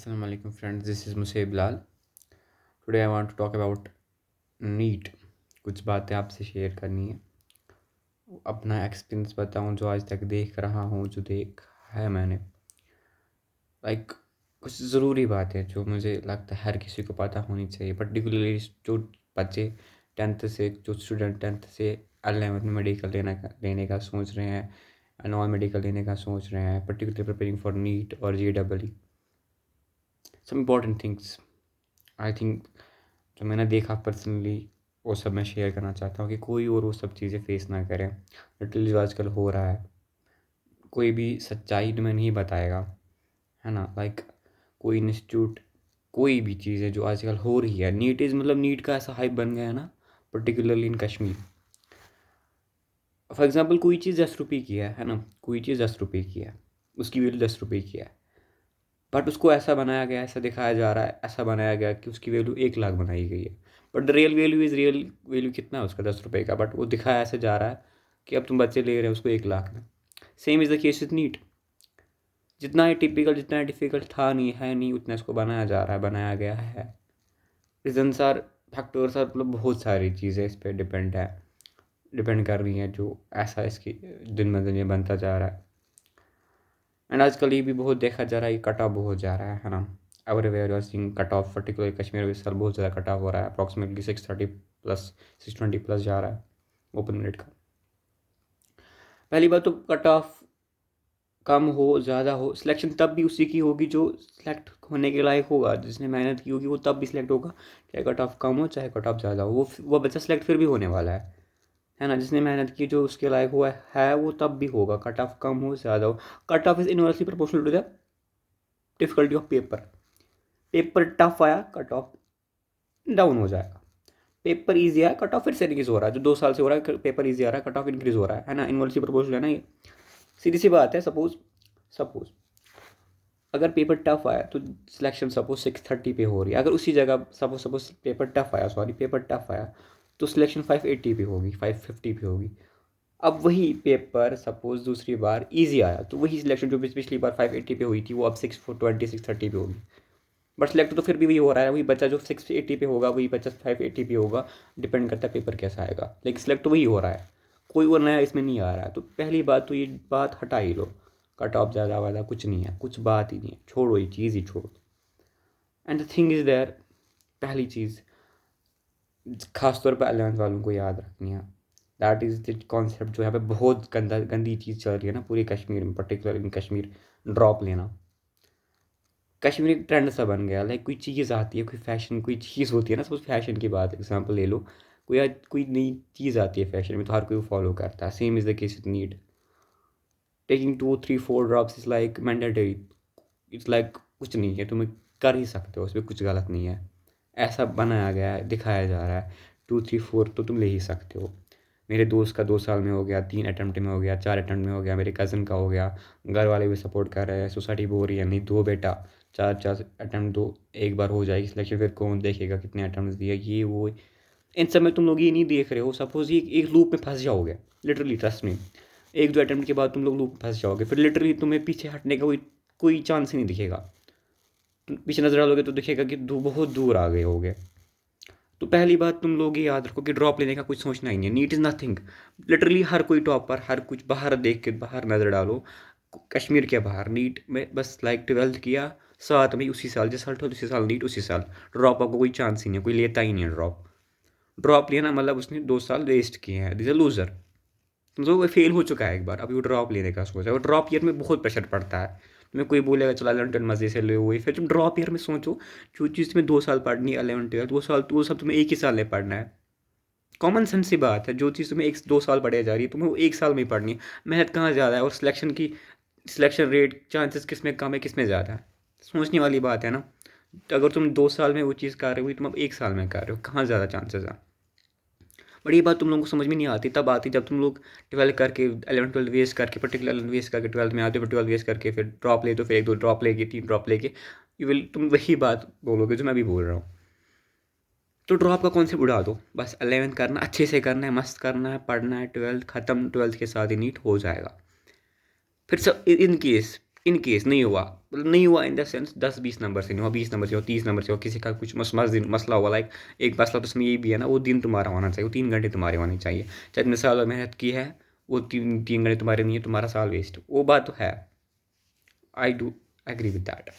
Assalamu alaikum friends, this is Musab Lal. Today I want to talk about NEET. कुछ बातें आपसे share करनी है, अपना एक्सपीरियंस बताऊं जो आज तक देख रहा हूं, जो देखा है मैंने। कुछ ज़रूरी बातें जो मुझे लगता है हर किसी को पता होनी चाहिए, पर्टिकुलरली जो बच्चे जो स्टूडेंट 10th से 11th में मेडिकल लेने का सोच रहे हैं, नॉन मेडिकल लेने का सोच रहे हैं, पर्टिकुलरली प्रिपेयरिंग फॉर नीट और JEE। Some important things I think जो मैंने देखा पर्सनली, वो सब मैं शेयर करना चाहता हूँ कि कोई और वो सब चीज़ें फेस ना करें। लिटरली जो आजकल हो रहा है, कोई भी सच्चाई तुम्हें नहीं बताएगा, है ना। कोई इंस्टीट्यूट, कोई भी चीज़ है जो आजकल हो रही है, नीट का ऐसा हाइप बन गया है ना, particularly in Kashmir. For example कोई चीज़ 10 रुपये की है ना, कोई चीज़ 10 रुपये की है, उसकी वैल्यू 10 रुपये की है, बट उसको ऐसा बनाया गया, ऐसा दिखाया जा रहा है, ऐसा बनाया गया कि उसकी वैल्यू 1 लाख बनाई गई है। बट द रियल वैल्यू कितना है उसका? 10 रुपये का। बट वो दिखाया ऐसे जा रहा है कि अब तुम बच्चे ले रहे हो उसको 1 लाख में। Same is the case with NEET. जितना ही टिपिकल, जितना ही डिफ़िकल्ट था नहीं, है नहीं, उतना इसको बनाया जा रहा है, बनाया गया है। रीजन्स आर, फैक्टर्स आर, मतलब बहुत सारी चीज़ें इस पर डिपेंड कर रही हैं, जो ऐसा इसकी दिन ब दिन ये बनता जा रहा है। एंड आजकल ये भी बहुत देखा जा रहा है, कट ऑफ बहुत जा रहा है ना। Everywhere you're seeing cut off, particular Kashmir में इस साल बहुत ज़्यादा कट ऑफ हो रहा है। अप्रॉक्सीमेटली 630+, 620+ जा रहा है ओपन मेरिट का। पहली बात तो कट ऑफ कम हो ज़्यादा हो, सिलेक्शन तब भी उसी की होगी जो सिलेक्ट होने के लायक होगा, जिसने मेहनत की होगी वो तब भी सिलेक्ट होगा, चाहे कट ऑफ कम हो चाहे कट ऑफ ज़्यादा हो, वो बच्चा सिलेक्ट फिर भी होने वाला है ना। जिसने मेहनत की, जो उसके लायक हुआ है, वो तब भी होगा, कट ऑफ कम हो ज़्यादा हो। Cut off is inversely proportional to the difficulty of paper tough आया, कट ऑफ डाउन हो जाएगा। पेपर ईजी आया, कट ऑफ फिर से इंक्रीज हो रहा है। जो 2 साल से हो रहा है, पेपर ईजी आ रहा है, कट ऑफ इंक्रीज हो रहा है ना। इनवर्सली प्रोपोर्शनल है ना ये, सीधी सी बात है। सपोज अगर पेपर टफ आया तो सिलेक्शन सपोज 630 पे हो रही है, अगर उसी जगह सपोज पेपर टफ आया तो सिलेक्शन 580 पे होगी, 550 पे होगी। अब वही पेपर सपोज दूसरी बार इजी आया तो वही सिलेक्शन जो पिछली बार 580 पे हुई थी, वो अब 620 630 पे होगी। बट सिलेक्ट तो फिर भी वही हो रहा है, वही बच्चा जो 680 पे होगा, वही बच्चा 580 पे होगा। डिपेंड करता है पेपर कैसा आएगा, लेकिन सिलेक्ट तो वही हो रहा है, कोई और नया इसमें नहीं आ रहा है। तो पहली बात तो ये बात हटा ही लो, कट ऑफ ज़्यादा वाला कुछ नहीं है, कुछ बात ही नहीं है, छोड़ो, ये चीज़ ही छोड़ो। And the thing is there, पहली चीज़ खासतौर पर 11th वालों को याद रखनी है, दैट इज़ द कॉन्सेप्ट जो यहाँ पे बहुत गंदी चीज़ चल रही है ना पूरे कश्मीर में, पर्टिकुलर इन कश्मीर, ड्रॉप लेना। कश्मीर एक ट्रेंड सा बन गया। कोई चीज़ आती है, कोई फैशन, कोई चीज़ होती है ना, सपोज फैशन की बात एग्जांपल ले लो, कोई नई चीज़ आती है फैशन में तो हर कोई फॉलो करता है। Same is the case with need. Taking 2 3 4 drops is like mandatory. It's like कुछ नहीं है, तुम्हें कर ही सकते हो, उसमें कुछ गलत नहीं है। ऐसा बनाया गया है, दिखाया जा रहा है 2 3 4 तो तुम ले ही सकते हो। मेरे दोस्त का 2 साल में हो गया, 3 अटैम्प्ट में हो गया, 4 अटैम्प्ट में हो गया, मेरे कज़न का हो गया। घर वाले भी सपोर्ट कर रहे हैं, सोसाइटी बोल रही है नहीं दो बेटा, 4 4 अटैम्प्ट दो, एक बार हो जाएगी सिलेक्शन, फिर कौन देखेगा कितने अटैम्प्ट दिए, ये वो। इन सब में तुम लोग ये नहीं देख रहे हो। सपोज ये एक लूप में फंस जाओगे, लिटरली ट्रस्ट में, 1 2 अटैम्प्ट के बाद तुम लोग लूप में फंस जाओगे, फिर लिटरली तुम्हें पीछे हटने का कोई चांस ही नहीं दिखेगा। पीछे नजर डालोगे तो दिखेगा कि बहुत दूर आ गए होगे। तो पहली बात तुम लोग ये याद रखो कि ड्रॉप लेने का कुछ सोचना ही नहीं है। NEET is nothing. लिटरली हर कोई टॉपर, हर कुछ बाहर देख के, बाहर नज़र डालो, कश्मीर के बाहर नीट में बस 12th किया, साथ में उसी साल, जिस साल 12th उसी साल नीट, उसी साल ड्रॉप। आपको कोई चांस ही नहीं है, कोई लेता ही नहीं है ड्रॉप। ड्रॉप लिया ना मतलब उसने 2 साल वेस्ट किए हैं, दिस अ लूज़र। समझो वो फेल हो चुका है एक बार, अभी वो ड्रॉप लेने का सोच है। और ड्रॉप ईयर में बहुत प्रेशर पड़ता है। तुम्हें कोई बोलेगा चलो 11 12 मज़े से ले हुए, फिर तुम ड्रॉप ईयर में सोचो, जो चीज़ तुम्हें 2 साल पढ़नी है 11 12, वो सब तुम्हें एक ही साल में पढ़ना है। कॉमन सेंस सी बात है, जो चीज़ तुम्हें 1 2 साल पढ़े जा रही है, तुम्हें वो एक साल में ही पढ़नी है। मेहनत कहाँ ज़्यादा है, और सिलेक्शन रेट, चांसेस किस में कम है, किस में ज़्यादा है? सोचने वाली बात है ना। तो अगर तुम 2 साल में वो चीज़ कर रहे हो, तुम अब एक साल में कर रहे हो, कहाँ ज़्यादा चांसेस है? बट ये बात तुम लोगों को समझ में नहीं आती, तब आती जब तुम लोग 12 करके 11 12 वेस्ट करके, पर्टिकुलर 11 वेस्ट करके 12th में आते हो, 12 वेस्ट करके फिर ड्रॉप ले, तो फिर 1 2 ड्रॉप लेके, 3 ड्रॉप लेके तुम वही बात बोलोगे जो मैं भी बोल रहा हूँ। तो ड्रॉप का कॉन्सेप्ट उड़ा दो, बस 11th करना, अच्छे से करना है, मस्त करना है, पढ़ना है, 12th ख़त्म, 12th के साथ ही नीट हो जाएगा। फिर सब इन केस इन केस नहीं हुआ, मतलब नहीं हुआ इन द सेंस 10-20 नंबर से नहीं हुआ, 20 नंबर से हो, 30 नंबर से हो, किसी का कुछ मसला हुआ, लाइक एक मसला तो उसमें ये भी है ना, वो दिन तुम्हारा होना चाहिए, वो 3 घंटे तुम्हारे होने चाहिए, चाहे तुमने साल भर मेहनत की है, वो 3 घंटे तुम्हारे नहीं है, तुम्हारा साल वेस्ट, वो बात तो है। I do agree with that.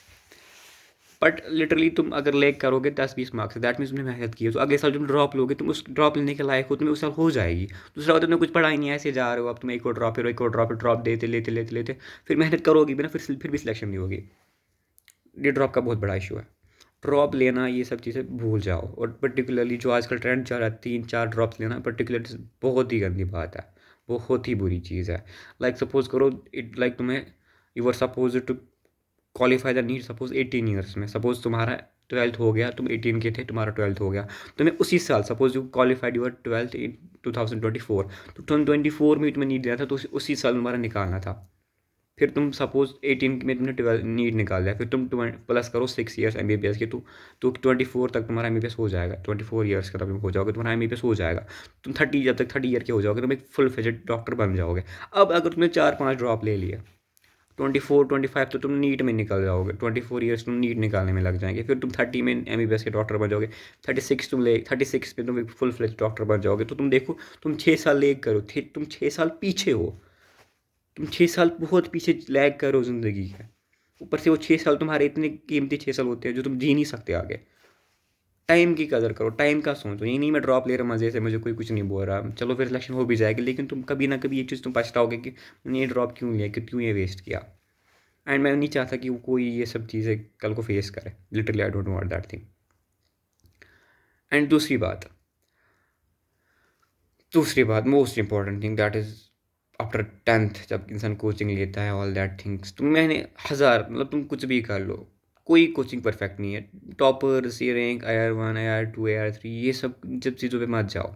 But literally तुम अगर लैग करोगे 10-20 मार्क्स से, दैट मीन्स तुमने मेहनत की है, तो अगले साल तुम ड्रॉप लोगे, तुम उस ड्रॉप लेने के लायक हो, तुम्हें उस साल हो जाएगी। दूसरा तुमने कुछ पढ़ा ही नहीं है, ऐसे जा रहे हो, अब तुम एक और ड्रॉप, फिर एक और ड्रॉप, ड्रॉप देते लेते लेते लेते फिर मेहनत करोगी भी ना, फिर भी सिलेक्शन नहीं होगी। ये ड्रॉप का बहुत बड़ा इशू है। ड्रॉप लेना ये सब चीज़ें भूल जाओ, और पर्टिकुलरली जो आजकल ट्रेंड चल रहा है 3-4 ड्रॉप्स लेना, पर्टिकुलर बहुत ही गंदी बात है, बहुत ही बुरी चीज़ है। लाइक सपोज करो इट, लाइक तुम्हें you are suppose to qualify the NEET suppose 18 years में, सपोज तुम्हारा 12th हो गया, तुम 18 के थे, तुम्हारा 12th हो गया, तुम्हें उसी साल suppose you qualified your 12th in 2024, तो 2024 में तुम्हें नीट देना था, तो उसी साल तुम्हारा निकालना था। फिर तुम सपोज 18 में तुमने 12 नीट निकाल लिया, फिर तुम प्लस करो 6 ईयर्स MBBS के, तो 24 तक तुम्हारा MBBS हो जाएगा, 24 ईयर्स का तब हो जाओगे, तुम्हारा MBBS हो जाएगा, तुम 30, जब तक 30 ईयर के हो जाओगे तुम एक फुल फ्लेजेड डॉक्टर बन जाओगे। अब अगर तुमने 4-5 ड्रॉप ले लिए, 24-25 तो तुम नीट में निकल जाओगे, 24 ईयर्स तुम नीट निकालने में लग जाएंगे, फिर तुम 30 में MBBS के डॉक्टर बन जाओगे, 36 में तुम एक फुल फ्लेज डॉक्टर बन जाओगे। तो तुम देखो, तुम 6 साल लेग करो, तुम 6 साल पीछे हो, तुम 6 साल बहुत पीछे लैग करो ज़िंदगी के। ऊपर से वो 6 साल तुम्हारे इतने कीमती 6 साल होते हैं जो तुम जी नहीं सकते आगे। टाइम की कदर करो, टाइम का सोचो, ये नहीं मैं ड्रॉप ले रहा मज़े से, मुझे कोई कुछ नहीं बोल रहा, चलो फिर सिलेक्शन हो भी जाएगी, लेकिन तुम कभी ना कभी एक चीज़ तुम पछताओगे कि मैंने ये ड्रॉप क्यों लिया, कि क्यों ये वेस्ट किया। एंड मैं नहीं चाहता कि वो कोई ये सब चीज़ें कल को फेस करे, literally I don't want that thing. And दूसरी बात most important thing, that is after 10th जब इंसान कोचिंग लेता है, ऑल दैट थिंग्स, तुम मैंने हज़ार, मतलब तुम कुछ भी कर लो, कोई कोचिंग परफेक्ट नहीं है। टॉपर्स, ये रैंक, IR1, IR2, IR3, ये सब जब चीज़ों पे मत जाओ।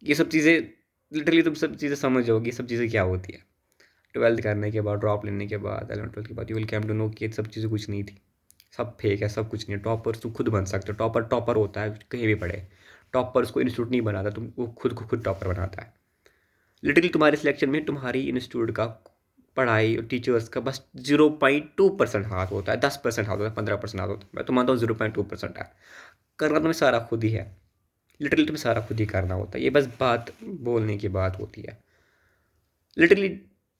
ये सब चीज़ें लिटरली तुम सब चीज़ें समझ जाओगी, ये सब चीज़ें क्या होती है। 12th करने के बाद, ड्रॉप लेने के बाद, 11th-12th के बाद, you will come to know कि ये सब चीज़ें कुछ नहीं थी, सब फेक है, सब कुछ नहीं है। टॉपर्स तू खुद बन सकते हो, टॉपर टॉपर होता है कहीं भी पढ़े, टॉपर्स को इंस्टीट्यूट नहीं बनाता, तुम वो खुद को खुद टॉपर बनाता है। लिटरली तुम्हारे सिलेक्शन में तुम्हारी इंस्टीट्यूट का, पढ़ाई और टीचर्स का बस 0.2% हाथ होता है, 10% हाथ होता है, 15% हाथ होता है, मैं तो मानता हूँ 0.2% है। करना तुम्हें सारा खुद ही है, लिटरली तुम्हें सारा खुद ही करना होता है, ये बस बात बोलने की बात होती है। लिटरली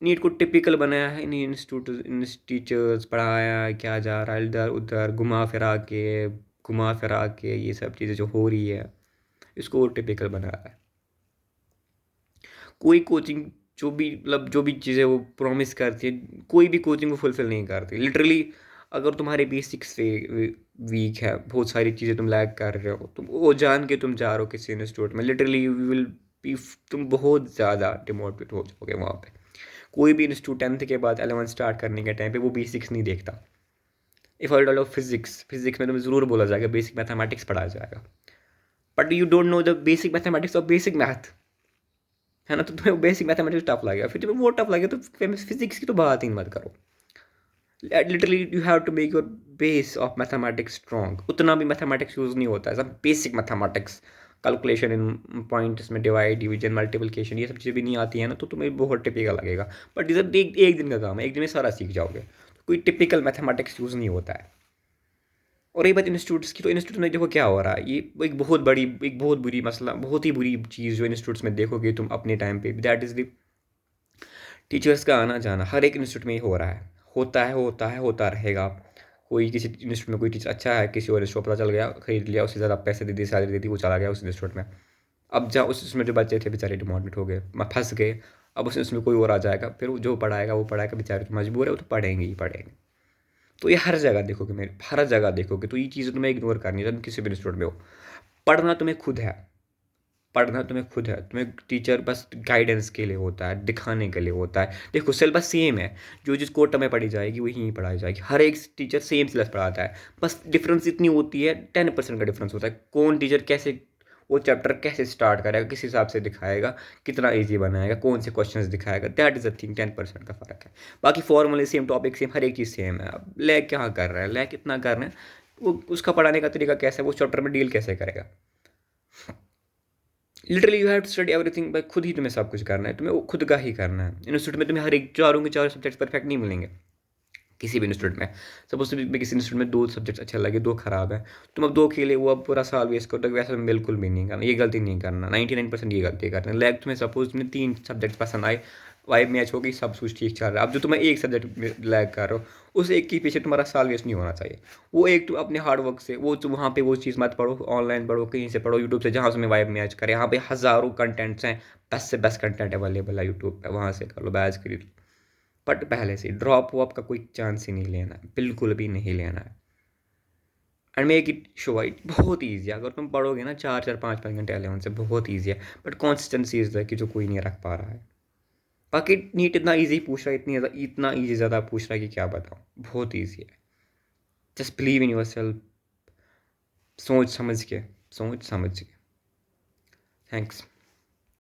नीट को टिपिकल बनाया है इन इंस्टीट्यूट, इन टीचर्स, पढ़ाया क्या जा रहा है इधर उधर, घुमा फिरा के ये सब चीज़ें जो हो रही है, इसको टिपिकल बनाया है। कोई कोचिंग जो भी, मतलब जो भी चीज़ें वो प्रॉमिस करती है, कोई भी कोचिंग वो फुलफिल नहीं करती लिटरली। अगर तुम्हारे बेसिक्स से वीक है, बहुत सारी चीज़ें तुम लैग कर रहे हो, तुम वो जान के तुम जा रहे हो किसी इंस्टीट्यूट में, लिटरली यू विल बी, तुम बहुत ज़्यादा डिमोटिवेट हो जाओगे वहाँ पे। कोई भी इंस्टीट्यूट 10th के बाद 11th स्टार्ट करने के टाइम पे वो बेसिक्स नहीं देखता। इफ़ आई ऑफ फिजिक्स में तुम्हें ज़रूर बोला जाएगा, बेसिक मैथमेटिक्स पढ़ाया जाएगा, but you don't know the basic mathematics और बेसिक मैथ, है ना, तो तुम्हें बेसिक मैथमेटिक्स टफ लगेगा, फिर तुम्हें वो टफ लगेगा तो फिजिक्स की तो बात ही मत करो। Literally you have to make your base of mathematics strong. उतना भी मैथमेटिक्स यूज़ नहीं होता है, सब बेसिक मैथमेटिक्स, कैलकुलेशन इन पॉइंट्स में, डिवाइड डिवीजन मल्टीप्लिकेशन, ये सब चीज़ें भी नहीं आती है ना, तो तुम्हें बहुत टिपिकल लगेगा। बट ये सब एक दिन का काम है, एक दिन में सारा सीख जाओगे, तो कोई टिपिकल मैथमेटिक्स यूज़ नहीं होता है। और ये बात इंस्टीट्यूट्स की, तो इंस्टीट्यूट में देखो क्या हो रहा है, ये एक बहुत बुरी मसला, बहुत ही बुरी चीज़ जो इंस्टीट्यूट्स में देखोगे तुम अपने टाइम पे, दैट इज़ द टीचर्स का आना जाना। हर एक इंस्टीट्यूट में ही हो रहा है, होता रहेगा। कोई किसी इंस्टीट्यूट में कोई टीचर अच्छा है, किसी और इंस्टीट्यूट पता चल गया, खरीद लिया, उससे ज़्यादा पैसे दे दी, सैलरी दे दी, वो चला गया उस इंस्टीट्यूट में। अब जहाँ उस उसमें जो बच्चे थे बेचारे डिमोटिवेट हो गए, फंस गए। अब उसमें कोई और आ जाएगा, फिर जो पढ़ाएगा वो पढ़ाएगा, बेचारे तो मजबूर है, वो तो पढ़ेंगे ही पढ़ेंगे। तो ये हर जगह देखोगे, मेरे हर जगह देखोगे, तो ये चीज़ें तुम्हें इग्नोर करनी है, तुम किसी भी इंस्टीट्यूट में हो। पढ़ना तुम्हें खुद है, तुम्हें टीचर बस गाइडेंस के लिए होता है, दिखाने के लिए होता है। देखो सिलेबस सेम है, जो जिस कोटा में पढ़ी जाएगी वही यहीं पढ़ाई जाएगी, हर एक टीचर सेम सिलेबस पढ़ाता है, बस डिफरेंस इतनी होती है, 10% का डिफरेंस होता है। कौन टीचर कैसे वो चैप्टर कैसे स्टार्ट करेगा, किस हिसाब से दिखाएगा, कितना ईजी बनाएगा, कौन से क्वेश्चंस दिखाएगा, दैट इज़ द थिंग, 10% का फ़र्क है। बाकी फॉर्मूले सेम, टॉपिक सेम, हर एक चीज़ सेम है। अब लैग क्या कर रहा है, लैग कितना कर रहे हैं, वो उसका पढ़ाने का तरीका कैसा है, वो चैप्टर में डील कैसे करेगा। Literally you have to study everything by, खुद ही तुम्हें सब कुछ करना है, तुम्हें वो खुद का ही करना है। इंस्टीट्यूट में तुम्हें हर एक चारों के चारों सब्जेक्ट परफेक्ट नहीं मिलेंगे, किसी भी इंस्टीट्यूट में। सपोज में किसी इंस्टीट्यूट में 2 सब्जेक्ट्स अच्छे लगे, 2 खराब हैं, तुम अब 2 खेले, वो अब पूरा साल वेस्ट करो, तो वैसा बिल्कुल भी नहीं करना, ये गलती नहीं करना। 99% ये गलती करना। लैग तुम्हें सपोज तुम्हें 3 सब्जेक्ट पसंद आए, वाइब मैच होगी, सब कुछ ठीक चल रहा है, अब जो तुम्हें एक सब्जेक्ट में लैग कर रहे हो, उस एक के पीछे तुम्हारा साल वेस्ट नहीं होना चाहिए। वो एक तुम अपने हार्ड वर्क से वो तुम वहाँ पे वो चीज़ मत पढ़ो, ऑनलाइन पढ़ो, कहीं से पढ़ो, यूट्यूब से, जहाँ तुम्हें वाइब मैच करे। यहाँ पे हज़ारों कंटेंट्स हैं, बेस्ट से बेस्ट कंटेंट अवेलेबल है यूट्यूब पे, वहाँ से कर लो, बैच खरीद लो। बट पहले से ड्रॉप वॉप का कोई चांस ही नहीं लेना है, बिल्कुल भी नहीं लेना है। And make it show it बहुत ईजी है, अगर तुम पढ़ोगे ना 4-4 5-5 घंटे 11 से, बहुत ईजी है। बट कॉन्सिस्टेंसी इज है कि जो कोई नहीं रख पा रहा है। बाकी नीट इतना ईजी पूछ रहा है, इतना ईजी ज़्यादा पूछ रहा है कि क्या बताऊँ, बहुत ईजी है। Just believe in your self, सोच समझ के, सोच समझ के। थैंक्स।